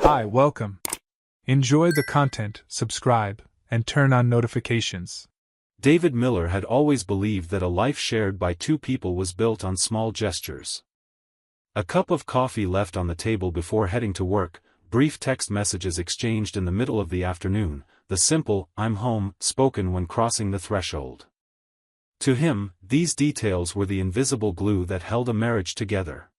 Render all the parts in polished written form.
Hi, welcome. Enjoy the content, subscribe, and turn on notifications. David Miller had always believed that a life shared by two people was built on small gestures. A cup of coffee left on the table before heading to work, brief text messages exchanged in the middle of the afternoon, the simple, "I'm home," spoken when crossing the threshold. To him, these details were the invisible glue that held a marriage together.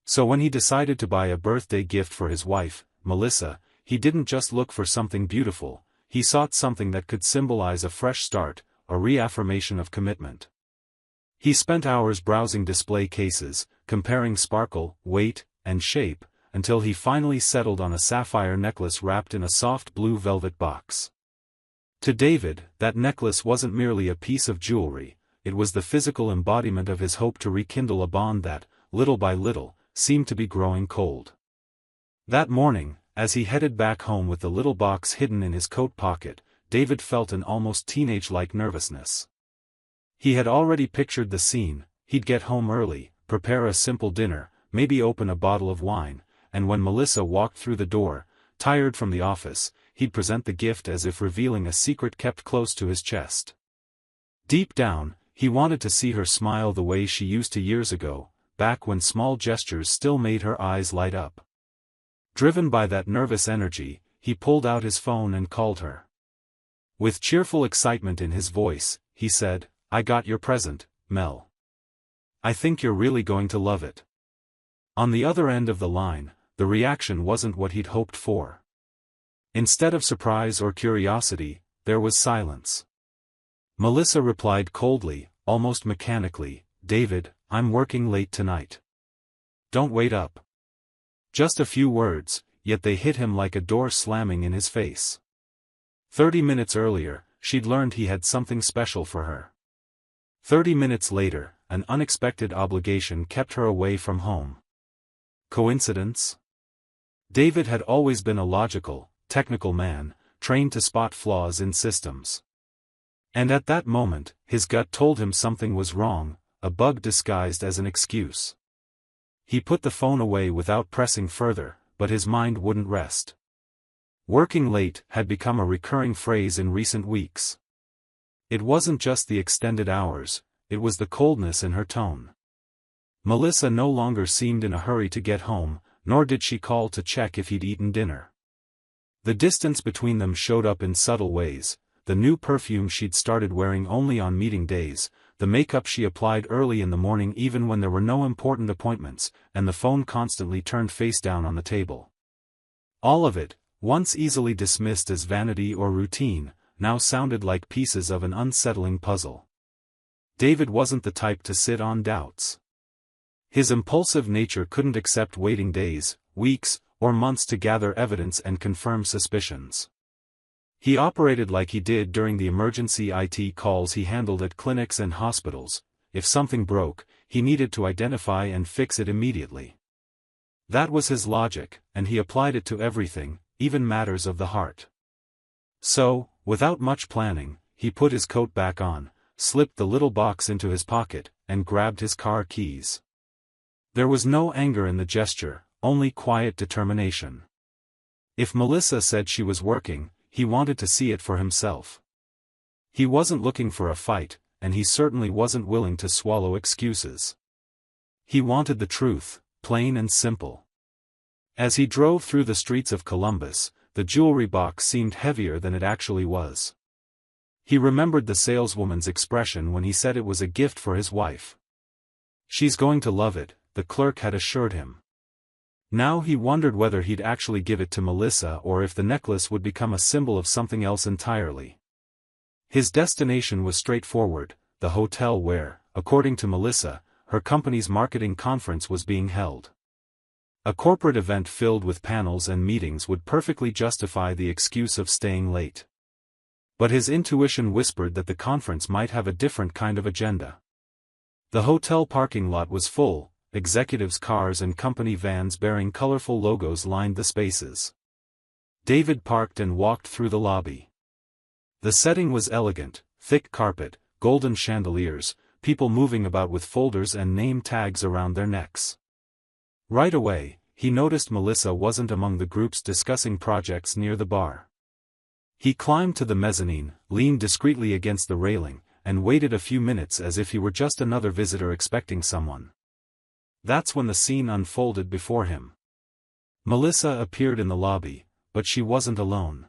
So when he decided to buy a birthday gift for his wife, Melissa, he didn't just look for something beautiful, he sought something that could symbolize a fresh start, a reaffirmation of commitment. He spent hours browsing display cases, comparing sparkle, weight, and shape, until he finally settled on a sapphire necklace wrapped in a soft blue velvet box. To David, that necklace wasn't merely a piece of jewelry, it was the physical embodiment of his hope to rekindle a bond that, little by little, seemed to be growing cold. That morning, as he headed back home with the little box hidden in his coat pocket, David felt an almost teenage-like nervousness. He had already pictured the scene: he'd get home early, prepare a simple dinner, maybe open a bottle of wine, and when Melissa walked through the door, tired from the office, he'd present the gift as if revealing a secret kept close to his chest. Deep down, he wanted to see her smile the way she used to years ago, back when small gestures still made her eyes light up. Driven by that nervous energy, he pulled out his phone and called her. With cheerful excitement in his voice, he said, "I got your present, Mel. I think you're really going to love it." On the other end of the line, the reaction wasn't what he'd hoped for. Instead of surprise or curiosity, there was silence. Melissa replied coldly, almost mechanically, "David, I'm working late tonight. Don't wait up." Just a few words, yet they hit him like a door slamming in his face. 30 minutes earlier, she'd learned he had something special for her. 30 minutes later, an unexpected obligation kept her away from home. Coincidence? David had always been a logical, technical man, trained to spot flaws in systems. And at that moment, his gut told him something was wrong, a bug disguised as an excuse. He put the phone away without pressing further, but his mind wouldn't rest. Working late had become a recurring phrase in recent weeks. It wasn't just the extended hours, it was the coldness in her tone. Melissa no longer seemed in a hurry to get home, nor did she call to check if he'd eaten dinner. The distance between them showed up in subtle ways: the new perfume she'd started wearing only on meeting days, the makeup she applied early in the morning even when there were no important appointments, and the phone constantly turned face down on the table. All of it, once easily dismissed as vanity or routine, now sounded like pieces of an unsettling puzzle. David wasn't the type to sit on doubts. His impulsive nature couldn't accept waiting days, weeks, or months to gather evidence and confirm suspicions. He operated like he did during the emergency IT calls he handled at clinics and hospitals: if something broke, he needed to identify and fix it immediately. That was his logic, and he applied it to everything, even matters of the heart. So, without much planning, he put his coat back on, slipped the little box into his pocket, and grabbed his car keys. There was no anger in the gesture, only quiet determination. If Melissa said she was working, he wanted to see it for himself. He wasn't looking for a fight, and he certainly wasn't willing to swallow excuses. He wanted the truth, plain and simple. As he drove through the streets of Columbus, the jewelry box seemed heavier than it actually was. He remembered the saleswoman's expression when he said it was a gift for his wife. "She's going to love it," the clerk had assured him. Now he wondered whether he'd actually give it to Melissa or if the necklace would become a symbol of something else entirely. His destination was straightforward: the hotel where, according to Melissa, her company's marketing conference was being held. A corporate event filled with panels and meetings would perfectly justify the excuse of staying late. But his intuition whispered that the conference might have a different kind of agenda. The hotel parking lot was full. Executives' cars and company vans bearing colorful logos lined the spaces. David parked and walked through the lobby. The setting was elegant: thick carpet, golden chandeliers, people moving about with folders and name tags around their necks. Right away, he noticed Melissa wasn't among the groups discussing projects near the bar. He climbed to the mezzanine, leaned discreetly against the railing, and waited a few minutes as if he were just another visitor expecting someone. That's when the scene unfolded before him. Melissa appeared in the lobby, but she wasn't alone.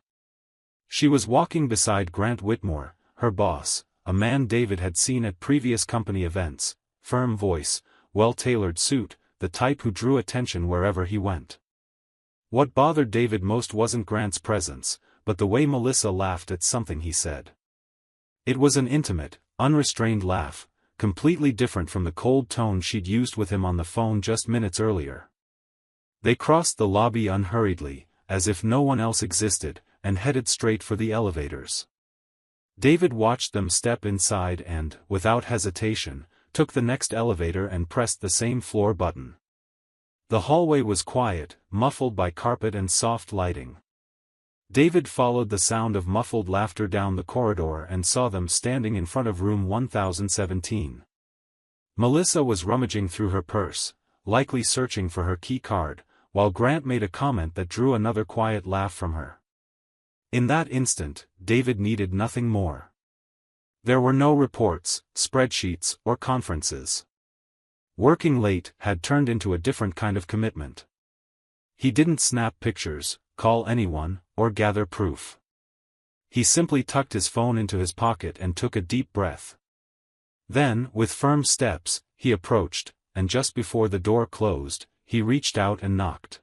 She was walking beside Grant Whitmore, her boss, a man David had seen at previous company events, firm voice, well-tailored suit, the type who drew attention wherever he went. What bothered David most wasn't Grant's presence, but the way Melissa laughed at something he said. It was an intimate, unrestrained laugh, completely different from the cold tone she'd used with him on the phone just minutes earlier. They crossed the lobby unhurriedly, as if no one else existed, and headed straight for the elevators. David watched them step inside and, without hesitation, took the next elevator and pressed the same floor button. The hallway was quiet, muffled by carpet and soft lighting. David followed the sound of muffled laughter down the corridor and saw them standing in front of room 1017. Melissa was rummaging through her purse, likely searching for her key card, while Grant made a comment that drew another quiet laugh from her. In that instant, David needed nothing more. There were no reports, spreadsheets, or conferences. Working late had turned into a different kind of commitment. He didn't snap pictures, call anyone, or gather proof. He simply tucked his phone into his pocket and took a deep breath. Then, with firm steps, he approached, and just before the door closed, he reached out and knocked.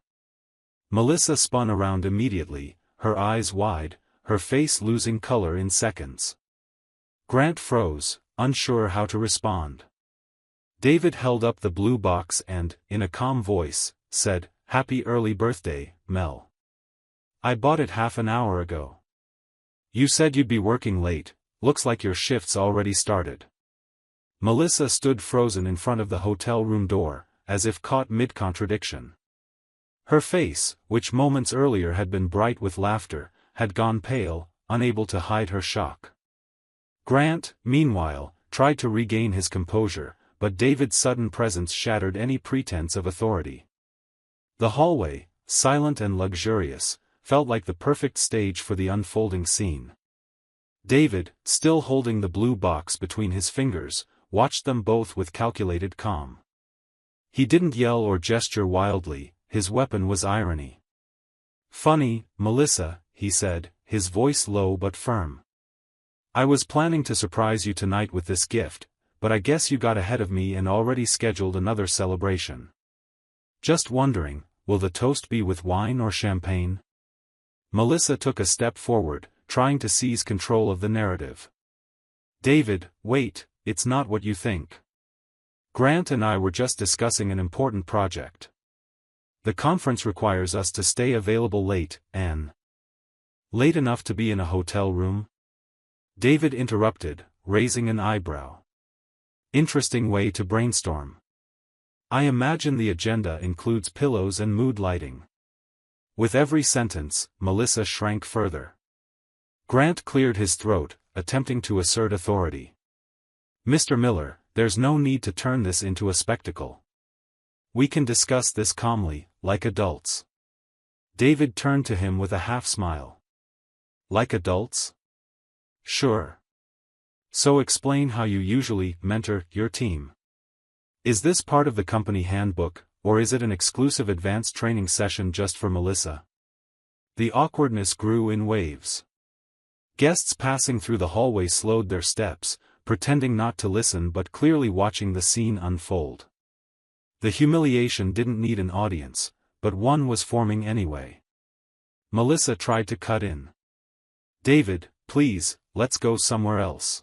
Melissa spun around immediately, her eyes wide, her face losing color in seconds. Grant froze, unsure how to respond. David held up the blue box and, in a calm voice, said, "Happy early birthday, Mel. I bought it half an hour ago. You said you'd be working late, looks like your shift's already started." Melissa stood frozen in front of the hotel room door, as if caught mid-contradiction. Her face, which moments earlier had been bright with laughter, had gone pale, unable to hide her shock. Grant, meanwhile, tried to regain his composure, but David's sudden presence shattered any pretense of authority. The hallway, silent and luxurious, felt like the perfect stage for the unfolding scene. David, still holding the blue box between his fingers, watched them both with calculated calm. He didn't yell or gesture wildly, his weapon was irony. "Funny, Melissa," he said, his voice low but firm. "I was planning to surprise you tonight with this gift, but I guess you got ahead of me and already scheduled another celebration. Just wondering, will the toast be with wine or champagne?" Melissa took a step forward, trying to seize control of the narrative. "David, wait, it's not what you think. Grant and I were just discussing an important project. The conference requires us to stay available late, Anne." "Late enough to be in a hotel room?" David interrupted, raising an eyebrow. "Interesting way to brainstorm. I imagine the agenda includes pillows and mood lighting." With every sentence, Melissa shrank further. Grant cleared his throat, attempting to assert authority. "Mr. Miller, there's no need to turn this into a spectacle. We can discuss this calmly, like adults." David turned to him with a half-smile. "Like adults? Sure. So explain how you usually mentor your team. Is this part of the company handbook, or is it an exclusive advanced training session just for Melissa?" The awkwardness grew in waves. Guests passing through the hallway slowed their steps, pretending not to listen but clearly watching the scene unfold. The humiliation didn't need an audience, but one was forming anyway. Melissa tried to cut in. "David, please, let's go somewhere else.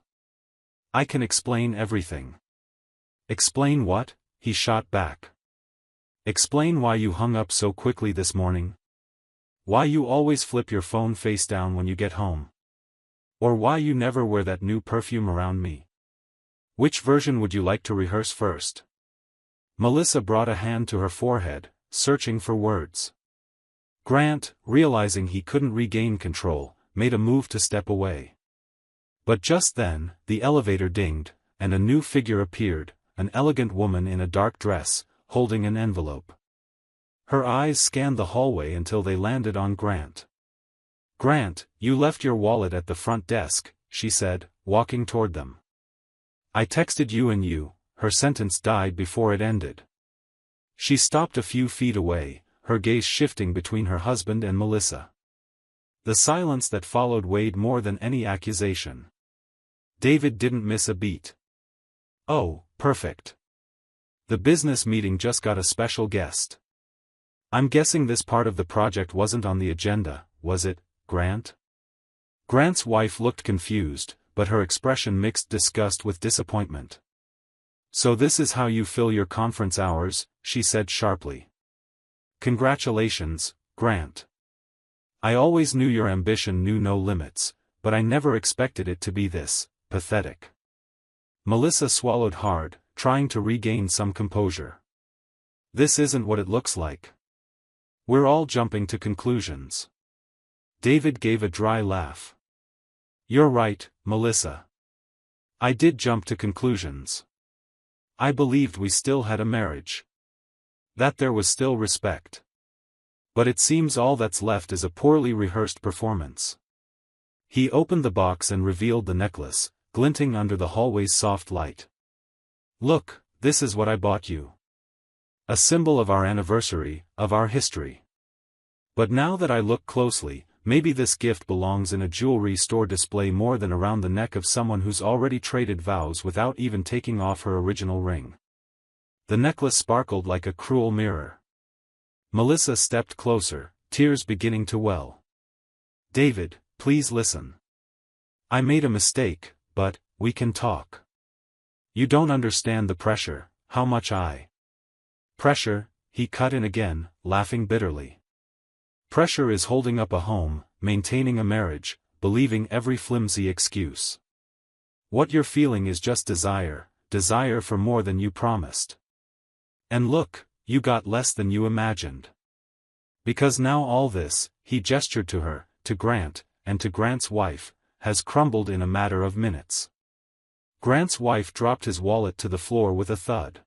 I can explain everything." "Explain what?" he shot back. "Explain why you hung up so quickly this morning? Why you always flip your phone face down when you get home? Or why you never wear that new perfume around me? Which version would you like to rehearse first?" Melissa brought a hand to her forehead, searching for words. Grant, realizing he couldn't regain control, made a move to step away. But just then, the elevator dinged, and a new figure appeared, an elegant woman in a dark dress, holding an envelope. Her eyes scanned the hallway until they landed on Grant. "Grant, you left your wallet at the front desk," she said, walking toward them. "I texted you and you." Her sentence died before it ended. She stopped a few feet away, her gaze shifting between her husband and Melissa. The silence that followed weighed more than any accusation. David didn't miss a beat. "Oh, perfect. The business meeting just got a special guest. I'm guessing this part of the project wasn't on the agenda, was it, Grant?" Grant's wife looked confused, but her expression mixed disgust with disappointment. "So this is how you fill your conference hours," she said sharply. "Congratulations, Grant. I always knew your ambition knew no limits, but I never expected it to be this pathetic." Melissa swallowed hard, trying to regain some composure. "This isn't what it looks like. We're all jumping to conclusions." David gave a dry laugh. "You're right, Melissa. I did jump to conclusions. I believed we still had a marriage. That there was still respect. But it seems all that's left is a poorly rehearsed performance." He opened the box and revealed the necklace, glinting under the hallway's soft light. "Look, this is what I bought you. A symbol of our anniversary, of our history. But now that I look closely, maybe this gift belongs in a jewelry store display more than around the neck of someone who's already traded vows without even taking off her original ring." The necklace sparkled like a cruel mirror. Melissa stepped closer, tears beginning to well. "David, please listen. I made a mistake, but we can talk. You don't understand the pressure, how much I..." "Pressure," he cut in again, laughing bitterly. "Pressure is holding up a home, maintaining a marriage, believing every flimsy excuse. What you're feeling is just desire, desire for more than you promised. And look, you got less than you imagined. Because now all this," he gestured to her, to Grant, and to Grant's wife, "has crumbled in a matter of minutes." Grant's wife dropped his wallet to the floor with a thud.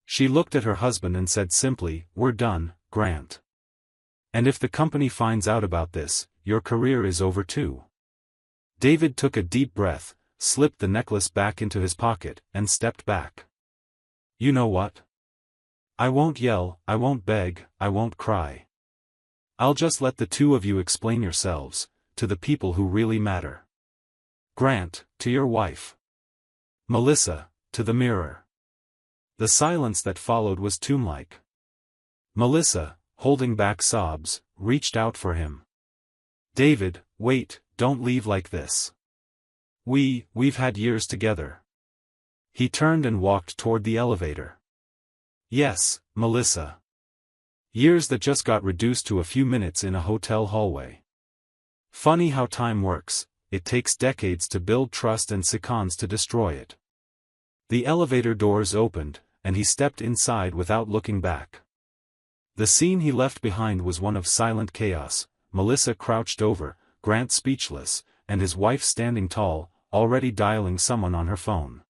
She looked at her husband and said simply, "We're done, Grant. And if the company finds out about this, your career is over too." David took a deep breath, slipped the necklace back into his pocket, and stepped back. "You know what? I won't yell, I won't beg, I won't cry. I'll just let the two of you explain yourselves, to the people who really matter. Grant, to your wife. Melissa, to the mirror." The silence that followed was tomb-like. Melissa, holding back sobs, reached out for him. "David, wait, don't leave like this. We've had years together." He turned and walked toward the elevator. "Yes, Melissa. Years that just got reduced to a few minutes in a hotel hallway. Funny how time works, it takes decades to build trust and seconds to destroy it." The elevator doors opened, and he stepped inside without looking back. The scene he left behind was one of silent chaos, Melissa crouched over, Grant speechless, and his wife standing tall, already dialing someone on her phone.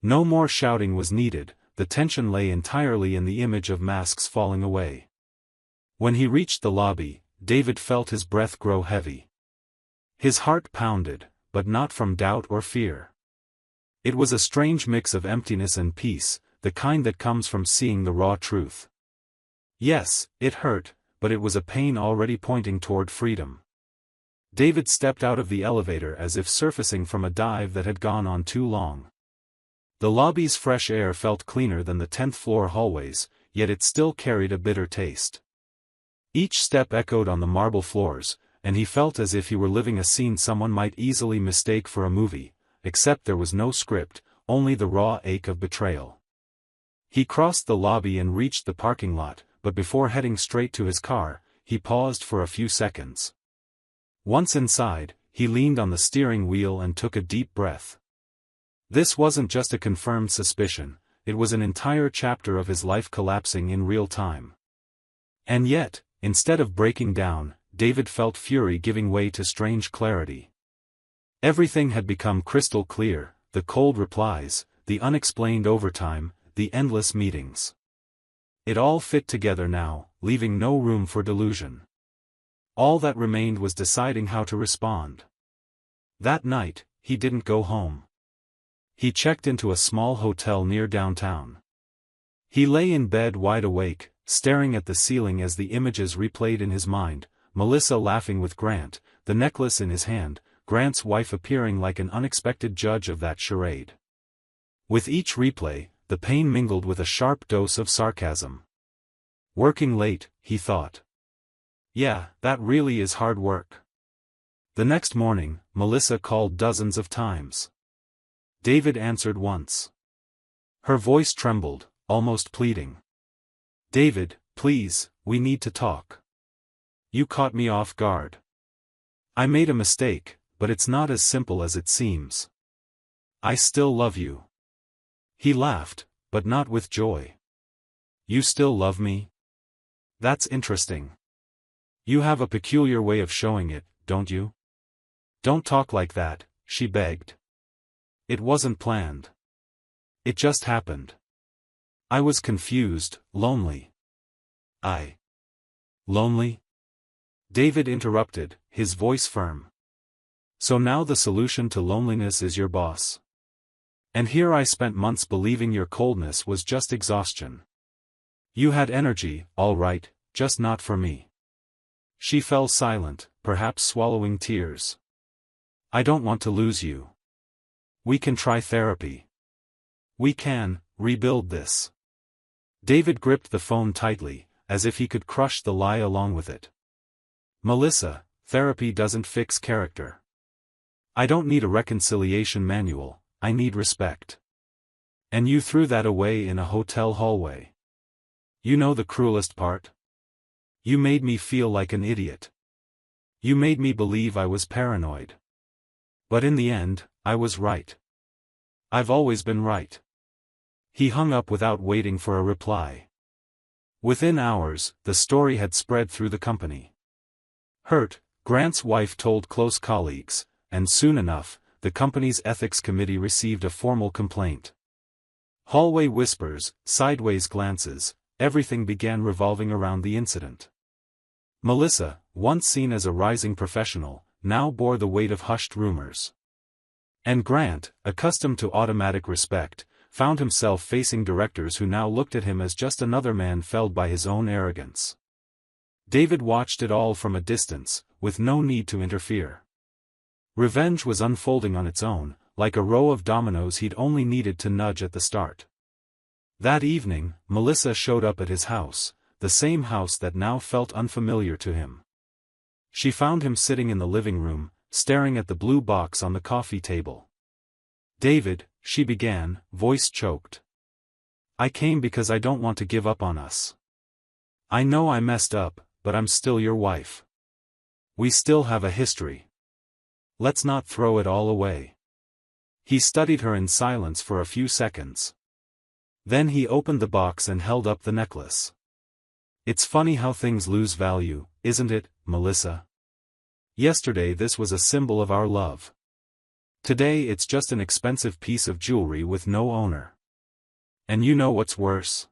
No more shouting was needed, the tension lay entirely in the image of masks falling away. When he reached the lobby, David felt his breath grow heavy. His heart pounded, but not from doubt or fear. It was a strange mix of emptiness and peace, the kind that comes from seeing the raw truth. Yes, it hurt, but it was a pain already pointing toward freedom. David stepped out of the elevator as if surfacing from a dive that had gone on too long. The lobby's fresh air felt cleaner than the 10th floor hallways, yet it still carried a bitter taste. Each step echoed on the marble floors, and he felt as if he were living a scene someone might easily mistake for a movie, except there was no script, only the raw ache of betrayal. He crossed the lobby and reached the parking lot, but before heading straight to his car, he paused for a few seconds. Once inside, he leaned on the steering wheel and took a deep breath. This wasn't just a confirmed suspicion, it was an entire chapter of his life collapsing in real time. And yet, instead of breaking down, David felt fury giving way to strange clarity. Everything had become crystal clear, the cold replies, the unexplained overtime, the endless meetings. It all fit together now, leaving no room for delusion. All that remained was deciding how to respond. That night, he didn't go home. He checked into a small hotel near downtown. He lay in bed wide awake, staring at the ceiling as the images replayed in his mind, Melissa laughing with Grant, the necklace in his hand, Grant's wife appearing like an unexpected judge of that charade. With each replay, the pain mingled with a sharp dose of sarcasm. Working late, he thought. Yeah, that really is hard work. The next morning, Melissa called dozens of times. David answered once. Her voice trembled, almost pleading. David, please, we need to talk. You caught me off guard. I made a mistake, but it's not as simple as it seems. I still love you. He laughed, but not with joy. You still love me? That's interesting. You have a peculiar way of showing it, don't you? Don't talk like that, she begged. It wasn't planned. It just happened. I was confused, lonely. Lonely? David interrupted, his voice firm. So now the solution to loneliness is your boss. And here I spent months believing your coldness was just exhaustion. You had energy, all right, just not for me. She fell silent, perhaps swallowing tears. I don't want to lose you. We can try therapy. We can rebuild this. David gripped the phone tightly, as if he could crush the lie along with it. Melissa, therapy doesn't fix character. I don't need a reconciliation manual, I need respect. And you threw that away in a hotel hallway. You know the cruelest part? You made me feel like an idiot. You made me believe I was paranoid. But in the end, I was right. I've always been right. He hung up without waiting for a reply. Within hours, the story had spread through the company. Hurt, Grant's wife told close colleagues, and soon enough, the company's ethics committee received a formal complaint. Hallway whispers, sideways glances, everything began revolving around the incident. Melissa, once seen as a rising professional, now bore the weight of hushed rumors. And Grant, accustomed to automatic respect, found himself facing directors who now looked at him as just another man felled by his own arrogance. David watched it all from a distance, with no need to interfere. Revenge was unfolding on its own, like a row of dominoes he'd only needed to nudge at the start. That evening, Melissa showed up at his house, the same house that now felt unfamiliar to him. She found him sitting in the living room, staring at the blue box on the coffee table. David, she began, voice choked. I came because I don't want to give up on us. I know I messed up, but I'm still your wife. We still have a history. Let's not throw it all away. He studied her in silence for a few seconds. Then he opened the box and held up the necklace. It's funny how things lose value, isn't it, Melissa? Yesterday this was a symbol of our love. Today it's just an expensive piece of jewelry with no owner. And you know what's worse?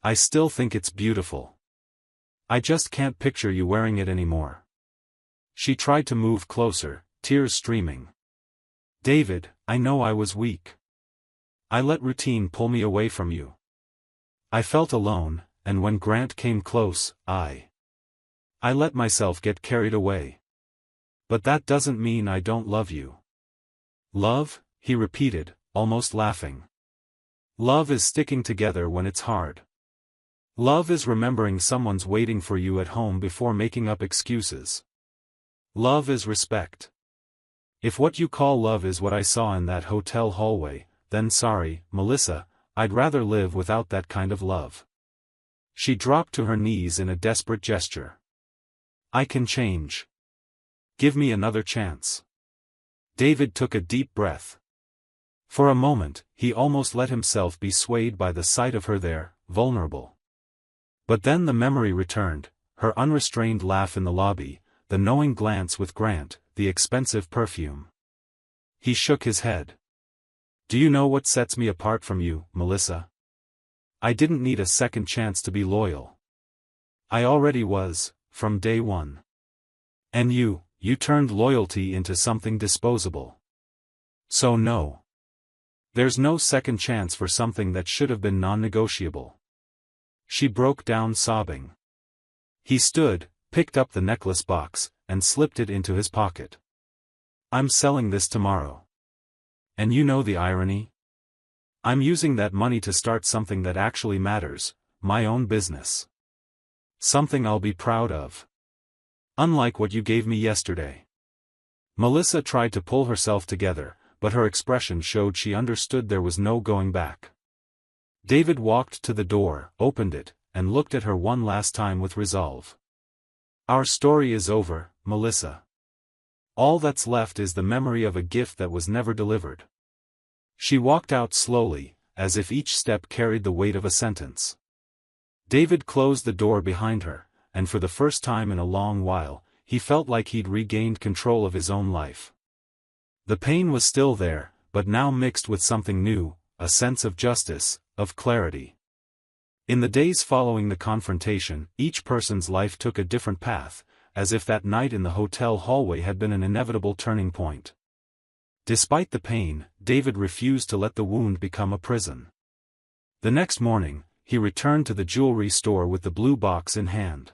I still think it's beautiful. I just can't picture you wearing it anymore. She tried to move closer, tears streaming. David, I know I was weak. I let routine pull me away from you. I felt alone, and when Grant came close, I let myself get carried away. But that doesn't mean I don't love you. Love, he repeated, almost laughing. Love is sticking together when it's hard. Love is remembering someone's waiting for you at home before making up excuses. Love is respect. If what you call love is what I saw in that hotel hallway, then sorry, Melissa, I'd rather live without that kind of love. She dropped to her knees in a desperate gesture. I can change. Give me another chance. David took a deep breath. For a moment, he almost let himself be swayed by the sight of her there, vulnerable. But then the memory returned, her unrestrained laugh in the lobby, the knowing glance with Grant, the expensive perfume. He shook his head. Do you know what sets me apart from you, Melissa? I didn't need a second chance to be loyal. I already was, from day one. And you turned loyalty into something disposable. So no. There's no second chance for something that should have been non-negotiable. She broke down sobbing. He stood, picked up the necklace box, and slipped it into his pocket. I'm selling this tomorrow. And you know the irony? I'm using that money to start something that actually matters, my own business. Something I'll be proud of. Unlike what you gave me yesterday. Melissa tried to pull herself together, but her expression showed she understood there was no going back. David walked to the door, opened it, and looked at her one last time with resolve. Our story is over, Melissa. All that's left is the memory of a gift that was never delivered. She walked out slowly, as if each step carried the weight of a sentence. David closed the door behind her, and for the first time in a long while, he felt like he'd regained control of his own life. The pain was still there, but now mixed with something new, a sense of justice, of clarity. In the days following the confrontation, each person's life took a different path, as if that night in the hotel hallway had been an inevitable turning point. Despite the pain, David refused to let the wound become a prison. The next morning, he returned to the jewelry store with the blue box in hand.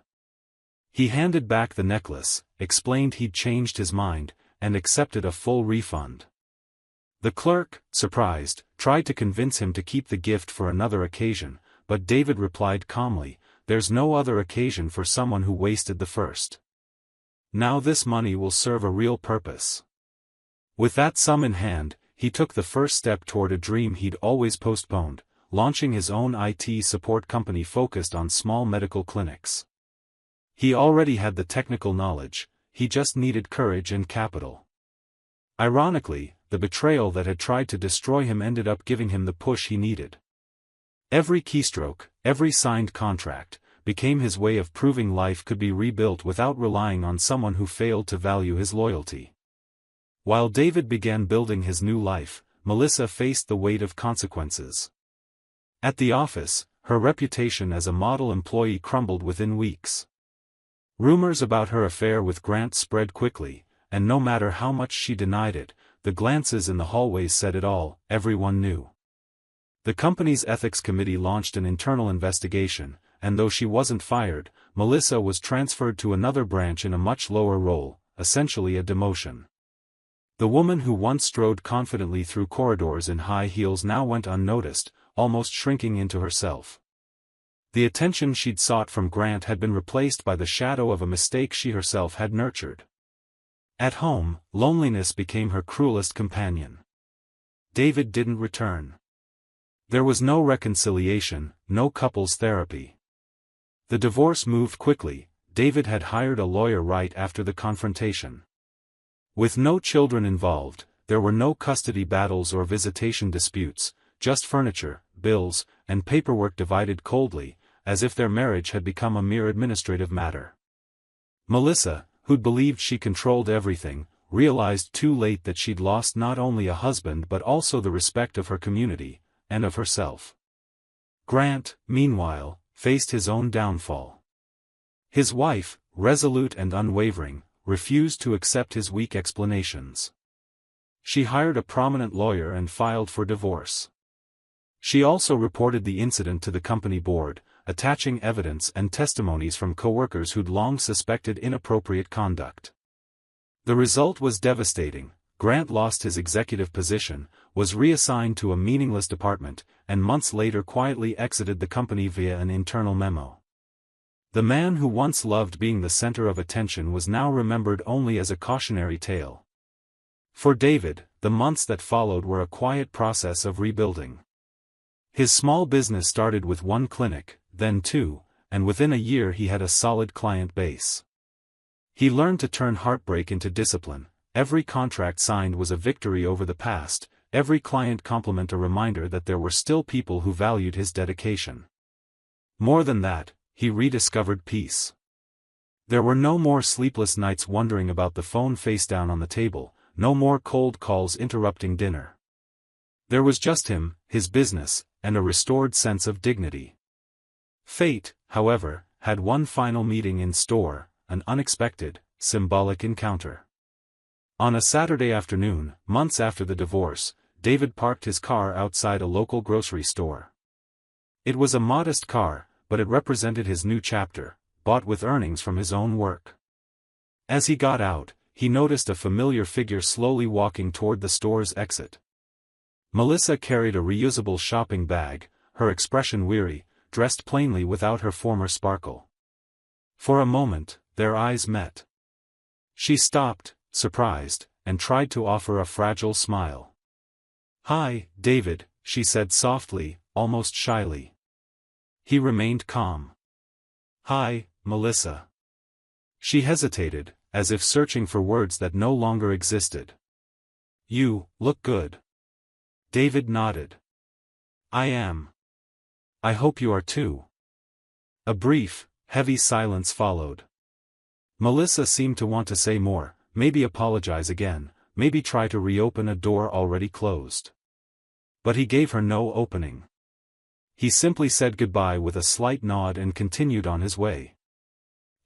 He handed back the necklace, explained he'd changed his mind, and accepted a full refund. The clerk, surprised, tried to convince him to keep the gift for another occasion, but David replied calmly, "There's no other occasion for someone who wasted the first. Now this money will serve a real purpose." With that sum in hand, he took the first step toward a dream he'd always postponed, launching his own IT support company focused on small medical clinics. He already had the technical knowledge, he just needed courage and capital. Ironically, the betrayal that had tried to destroy him ended up giving him the push he needed. Every keystroke, every signed contract, became his way of proving life could be rebuilt without relying on someone who failed to value his loyalty. While David began building his new life, Melissa faced the weight of consequences. At the office, her reputation as a model employee crumbled within weeks. Rumors about her affair with Grant spread quickly, and no matter how much she denied it, the glances in the hallways said it all, everyone knew. The company's ethics committee launched an internal investigation, and though she wasn't fired, Melissa was transferred to another branch in a much lower role, essentially a demotion. The woman who once strode confidently through corridors in high heels now went unnoticed, almost shrinking into herself. The attention she'd sought from Grant had been replaced by the shadow of a mistake she herself had nurtured. At home, loneliness became her cruelest companion. David didn't return. There was no reconciliation, no couples therapy. The divorce moved quickly. David had hired a lawyer right after the confrontation. With no children involved, there were no custody battles or visitation disputes, just furniture, bills, and paperwork divided coldly, as if their marriage had become a mere administrative matter. Melissa, who'd believed she controlled everything, realized too late that she'd lost not only a husband but also the respect of her community, and of herself. Grant, meanwhile, faced his own downfall. His wife, resolute and unwavering, refused to accept his weak explanations. She hired a prominent lawyer and filed for divorce. She also reported the incident to the company board, attaching evidence and testimonies from coworkers who'd long suspected inappropriate conduct. The result was devastating. Grant lost his executive position, was reassigned to a meaningless department, and months later quietly exited the company via an internal memo. The man who once loved being the center of attention was now remembered only as a cautionary tale. For David, the months that followed were a quiet process of rebuilding. His small business started with one clinic, then two, and within a year he had a solid client base. He learned to turn heartbreak into discipline. Every contract signed was a victory over the past, every client compliment a reminder that there were still people who valued his dedication. More than that, he rediscovered peace. There were no more sleepless nights wondering about the phone face down on the table, no more cold calls interrupting dinner. There was just him, his business, and a restored sense of dignity. Fate, however, had one final meeting in store, an unexpected, symbolic encounter. On a Saturday afternoon, months after the divorce, David parked his car outside a local grocery store. It was a modest car, but it represented his new chapter, bought with earnings from his own work. As he got out, he noticed a familiar figure slowly walking toward the store's exit. Melissa carried a reusable shopping bag, her expression weary, dressed plainly without her former sparkle. For a moment, their eyes met. She stopped, surprised, and tried to offer a fragile smile. "Hi, David," she said softly, almost shyly. He remained calm. "Hi, Melissa." She hesitated, as if searching for words that no longer existed. "You look good." David nodded. "I am. I hope you are too." A brief, heavy silence followed. Melissa seemed to want to say more, maybe apologize again, maybe try to reopen a door already closed. But he gave her no opening. He simply said goodbye with a slight nod and continued on his way.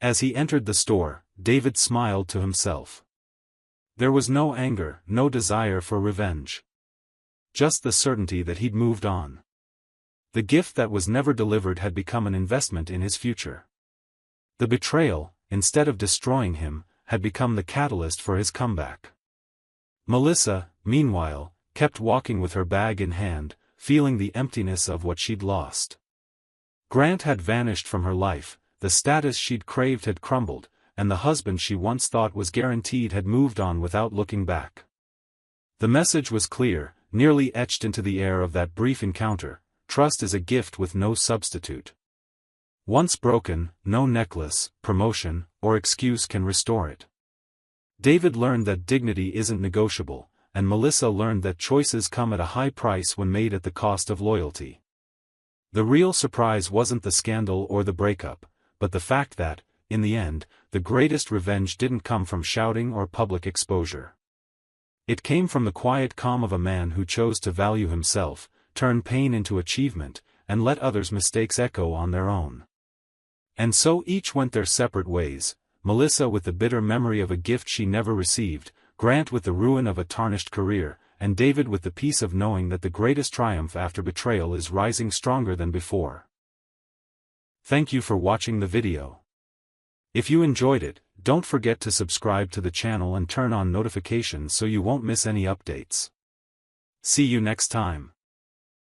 As he entered the store, David smiled to himself. There was no anger, no desire for revenge. Just the certainty that he'd moved on. The gift that was never delivered had become an investment in his future. The betrayal, instead of destroying him, had become the catalyst for his comeback. Melissa, meanwhile, kept walking with her bag in hand, feeling the emptiness of what she'd lost. Grant had vanished from her life, the status she'd craved had crumbled, and the husband she once thought was guaranteed had moved on without looking back. The message was clear, nearly etched into the air of that brief encounter: trust is a gift with no substitute. Once broken, no necklace, promotion, or excuse can restore it. David learned that dignity isn't negotiable, and Melissa learned that choices come at a high price when made at the cost of loyalty. The real surprise wasn't the scandal or the breakup, but the fact that, in the end, the greatest revenge didn't come from shouting or public exposure. It came from the quiet calm of a man who chose to value himself, turn pain into achievement, and let others' mistakes echo on their own. And so each went their separate ways, Melissa with the bitter memory of a gift she never received, Grant with the ruin of a tarnished career, and David with the peace of knowing that the greatest triumph after betrayal is rising stronger than before. Thank you for watching the video. If you enjoyed it, don't forget to subscribe to the channel and turn on notifications so you won't miss any updates. See you next time.